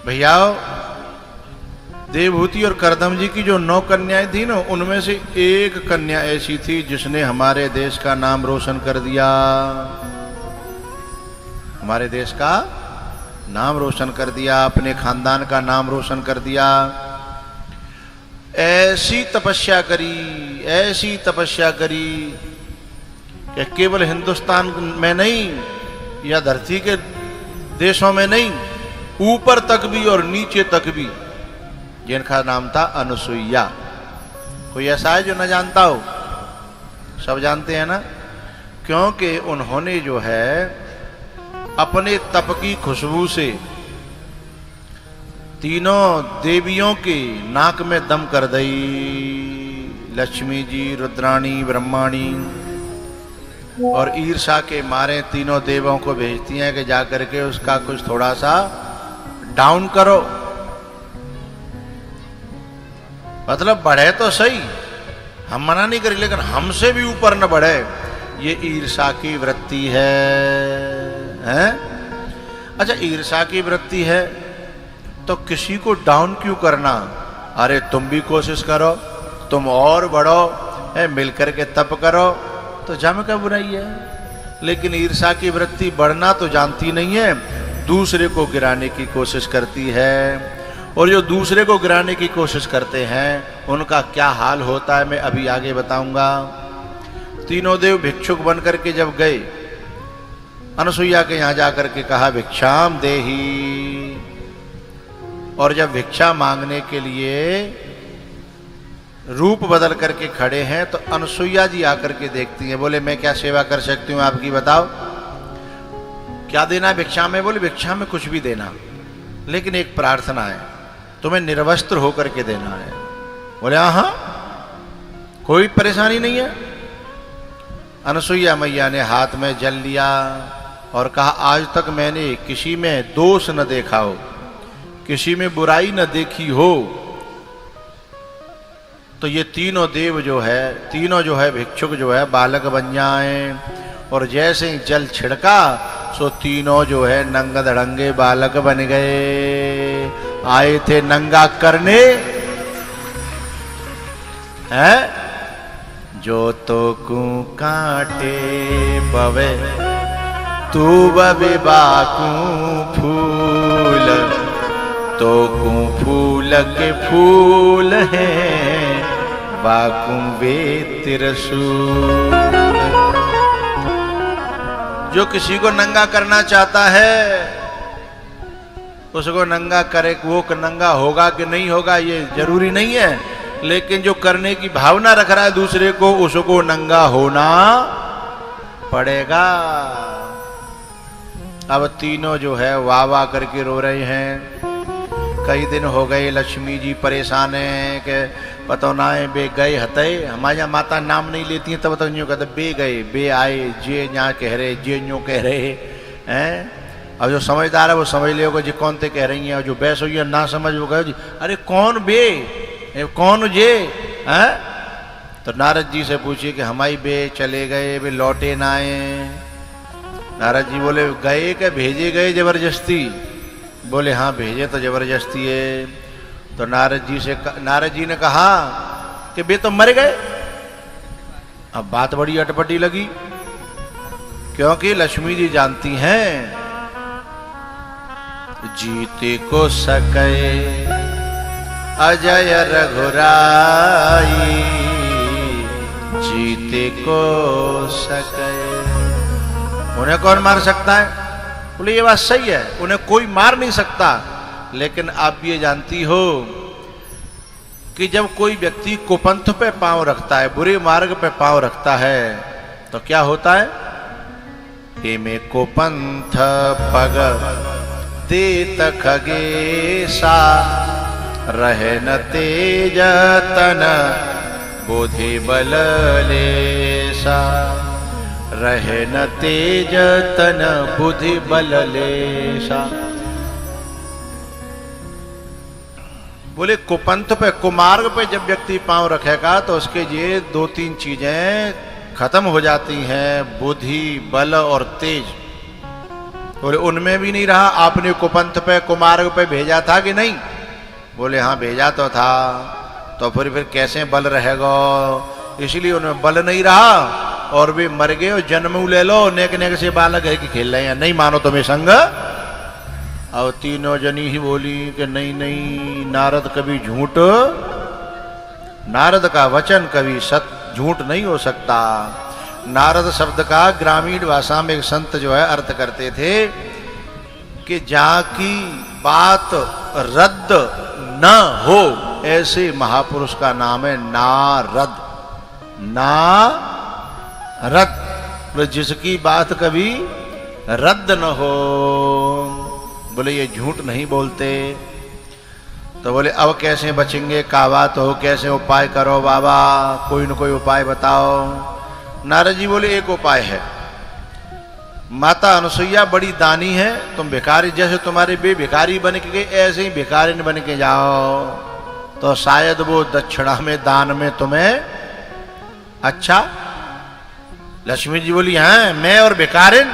भैया देवहूति और करदम जी की जो 9 कन्याएं थी ना, उनमें से एक कन्या ऐसी थी जिसने हमारे देश का नाम रोशन कर दिया। हमारे देश का नाम रोशन कर दिया, अपने खानदान का नाम रोशन कर दिया। ऐसी तपस्या करी कि केवल हिंदुस्तान में नहीं या धरती के देशों में नहीं, ऊपर तक भी और नीचे तक भी, जिनका नाम था अनुसुईया। कोई ऐसा है जो न जानता हो? सब जानते हैं ना, क्योंकि उन्होंने जो है अपने तप की खुशबू से तीनों देवियों के नाक में दम कर दी। लक्ष्मी जी, रुद्राणी, ब्रह्माणी, और ईर्षा के मारे तीनों देवों को भेजती हैं कि जाकर के उसका कुछ थोड़ा सा डाउन करो, मतलब बढ़े तो सही, हम मना नहीं करें, लेकिन हमसे भी ऊपर न बढ़े। ये ईर्षा की वृत्ति है? अच्छा, ईर्षा की वृत्ति है तो किसी को डाउन क्यों करना? अरे तुम भी कोशिश करो, तुम और बढ़ो, मिलकर के तप करो, तो जम का बुराई है। लेकिन ईर्षा की वृत्ति बढ़ना तो जानती नहीं है, दूसरे को गिराने की कोशिश करती है। और जो दूसरे को गिराने की कोशिश करते हैं उनका क्या हाल होता है मैं अभी आगे बताऊंगा। तीनों देव भिक्षुक बनकर के जब गए, अनुसुईया के यहां जाकर के कहा भिक्षाम देही, और जब भिक्षा मांगने के लिए रूप बदल करके खड़े हैं तो अनुसुईया जी आकर के देखती हैं, बोले मैं क्या सेवा कर सकती हूँ आपकी, बताओ क्या देना भिक्षा में? बोले भिक्षा में कुछ भी देना, लेकिन एक प्रार्थना है, तुम्हें निर्वस्त्र होकर के देना है। बोले हाँ, कोई परेशानी नहीं है। अनुसुईया मैया ने हाथ में जल लिया और कहा आज तक मैंने किसी में दोष न देखा हो, किसी में बुराई न देखी हो, तो ये तीनों देव जो है भिक्षुक जो है बालक बन जाएं। और जैसे ही जल छिड़का सो तीनों जो है नंग धड़ंगे बालक बन गए। आए थे नंगा करने, है जो तो कू काटे बवे तू बवे बाकू फूल, तो कू फूल के फूल है बाकू वे तिरसूल। जो किसी को नंगा करना चाहता है उसको नंगा करे, वो नंगा होगा कि नहीं होगा ये जरूरी नहीं है, लेकिन जो करने की भावना रख रहा है दूसरे को, उसको नंगा होना पड़ेगा। अब तीनों जो है वाह वाह करके रो रहे हैं। कई दिन हो गए लक्ष्मी जी परेशान है कि पता ना है बे गए हते, हमारे यहाँ माता नाम नहीं लेती हैं तब तक यूँ कहते बे गए, बे आए, जे यहाँ कह रहे, जे यूँ कह रहे हैं। अब जो समझदार है वो समझ लेगा जी कौन ते कह रही हैं, जो बैस हुई है ना समझ वो कहो जी अरे कौन बे, कौन जे हैं। तो नारद जी से पूछिए कि हमारी बे चले गए, बे लौटे ना आए। नारद जी बोले गए क्या भेजे गए जबरदस्ती? बोले हाँ भेजे तो जबरदस्ती है। तो नारद जी ने कहा कि बे तो मर गए। अब बात बड़ी अटपटी लगी, क्योंकि लक्ष्मी जी जानती हैं जीते को सके अजय रघुराई, जीते को सके उन्हें कौन मार सकता है? बोले ये बात सही है, उन्हें कोई मार नहीं सकता, लेकिन आप ये जानती हो कि जब कोई व्यक्ति कुपंथ पे पांव रखता है, बुरे मार्ग पे पांव रखता है, तो क्या होता है? एमे कुपंथ पग देत खगेशा, रहे न तेज तन बुद्धि बल लेसा, रहे न तेज तन बुद्धि बल लेसा। बोले कुपंथ पे, कुमार्ग पे जब व्यक्ति पांव रखेगा तो उसके ये 2-3 चीजें खत्म हो जाती हैं, बुद्धि, बल और तेज। बोले उनमें भी नहीं रहा, आपने कुपंथ पे कुमार्ग पे भेजा था कि नहीं? बोले हाँ भेजा तो था। तो फिर कैसे बल रहेगा? इसलिए उनमें बल नहीं रहा और वे मर गए। और जन्म ले लो, नेक नेक से बालक है कि खेल रहे हैं, नहीं मानो तुम्हें संग। और तीनों जनी ही बोली कि नहीं नहीं, नारद कभी झूठ, नारद का वचन कभी झूठ नहीं हो सकता। नारद शब्द का ग्रामीण भाषा में एक संत जो है अर्थ करते थे कि जहां की बात रद्द न हो ऐसे महापुरुष का नाम है नारद। नारद जिसकी बात कभी रद्द न हो, बोले ये झूठ नहीं बोलते। तो बोले अब कैसे बचेंगे, का बात हो, कैसे उपाय करो बाबा, कोई न कोई उपाय बताओ। नारद जी बोले एक उपाय है, माता अनुसुईया बड़ी दानी है, तुम भिखारी, जैसे तुम्हारे बे भिखारी बन के गए ऐसे ही भिखारी बन के जाओ, तो शायद वो दक्षिणा में दान में तुम्हें अच्छा। लक्ष्मी जी बोली हाँ मैं और भिखारिन।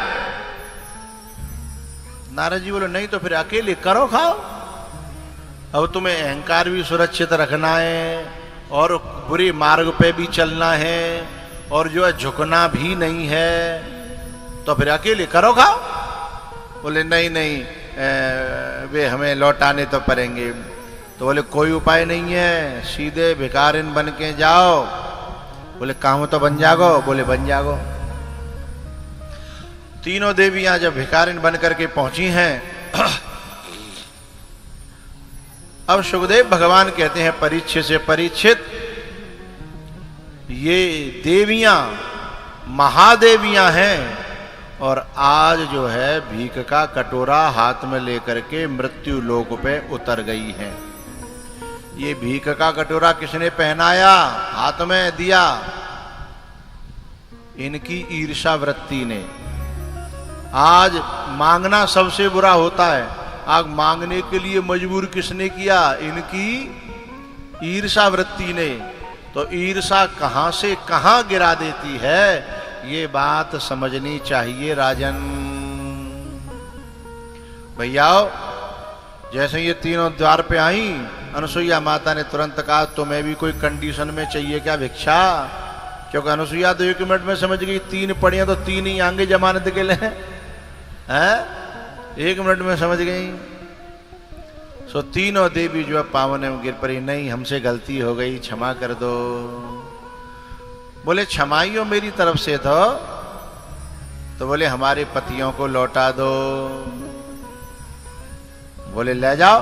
नारद जी बोले नहीं तो फिर अकेले करो खाओ। अब तुम्हें अहंकार भी सुरक्षित रखना है और बुरे मार्ग पे भी चलना है और जो है झुकना भी नहीं है, तो फिर अकेले करो खाओ। बोले नहीं नहीं वे हमें लौटाने तो पड़ेंगे। तो बोले कोई उपाय नहीं है, सीधे भिखारिन बन के जाओ। बोले काम तो बन जागो। बोले बन जागो। तीनों देवियां जब भिखारिन बन करके पहुंची हैं, अब सुखदेव भगवान कहते हैं परीक्षित से, परीक्षित ये देवियां महादेवियां हैं और आज जो है भीख का कटोरा हाथ में लेकर के मृत्यु लोक पे उतर गई हैं। ये भीख का कटोरा किसने पहनाया, हाथ में दिया? इनकी ईर्षा वृत्ति ने। आज मांगना सबसे बुरा होता है, आज मांगने के लिए मजबूर किसने किया? इनकी ईर्षा वृत्ति ने। तो ईर्षा कहां से कहां गिरा देती है, ये बात समझनी चाहिए राजन। भैया जैसे ये तीनों द्वार पे आई, अनुसुईया माता ने तुरंत कहा तुम्हें भी कोई कंडीशन में चाहिए क्या भिक्षा? क्योंकि अनुसुईया तो 1 मिनट में समझ गई, 3 पढ़ियां तो 3 ही आंगे जमानत के लिए हैं, 1 मिनट में समझ गई। सो तीनों देवी जो है पावन में गिर पड़ी, नहीं हमसे गलती हो गई, क्षमा कर दो। बोले क्षमाइयो मेरी तरफ से तो बोले हमारे पतियों को लौटा दो। बोले ले जाओ,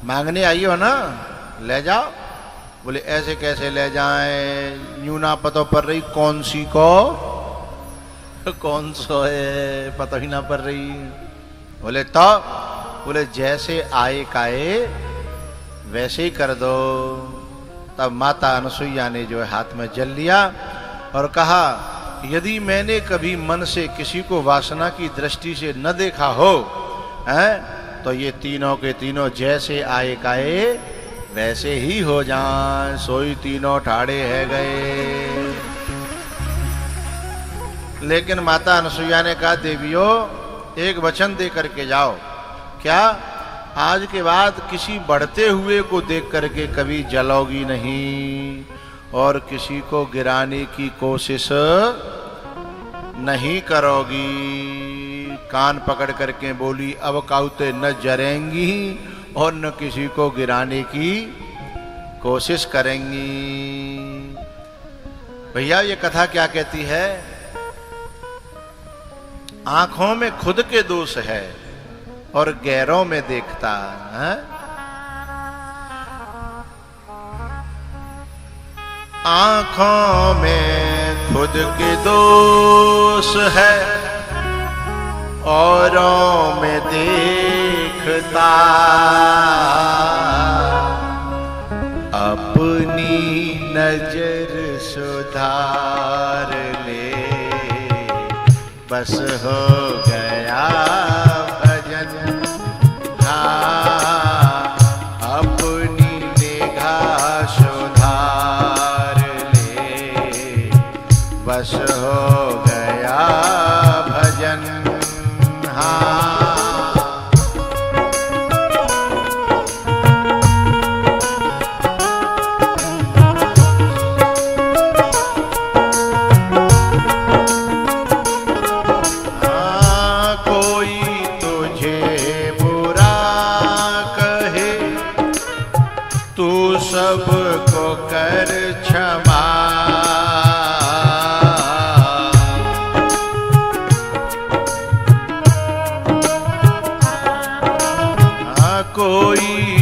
मांगने आई हो ना, ले जाओ। बोले ऐसे कैसे ले जाएं, न्यूना पतो पर रही, कौन सी को कौन सो है पता ही ना पड़ रही। बोले तो बोले जैसे आए काए वैसे ही कर दो। तब माता अनुसुईया ने जो है हाथ में जल लिया और कहा यदि मैंने कभी मन से किसी को वासना की दृष्टि से न देखा हो हैं, तो ये तीनों के तीनों जैसे आए काए वैसे ही हो जाएं। सोई तीनों ठाड़े है गए। लेकिन माता अनुसुईया ने कहा देवियों एक वचन दे करके जाओ। क्या? आज के बाद किसी बढ़ते हुए को देख करके कभी जलोगी नहीं और किसी को गिराने की कोशिश नहीं करोगी। कान पकड़ करके बोली अब काउते न जरेंगी और न किसी को गिराने की कोशिश करेंगी। भैया ये कथा क्या कहती है? आंखों में खुद के दोष है और गैरों में देखता है। आंखों में खुद के दोष है औरों में देखता, अपनी नजर सुधार ले बस हो गया भजन। हाँ अपनी निगाह सुधार ले बस हो गया भजन। हाँ सबको कर क्षमा। कोई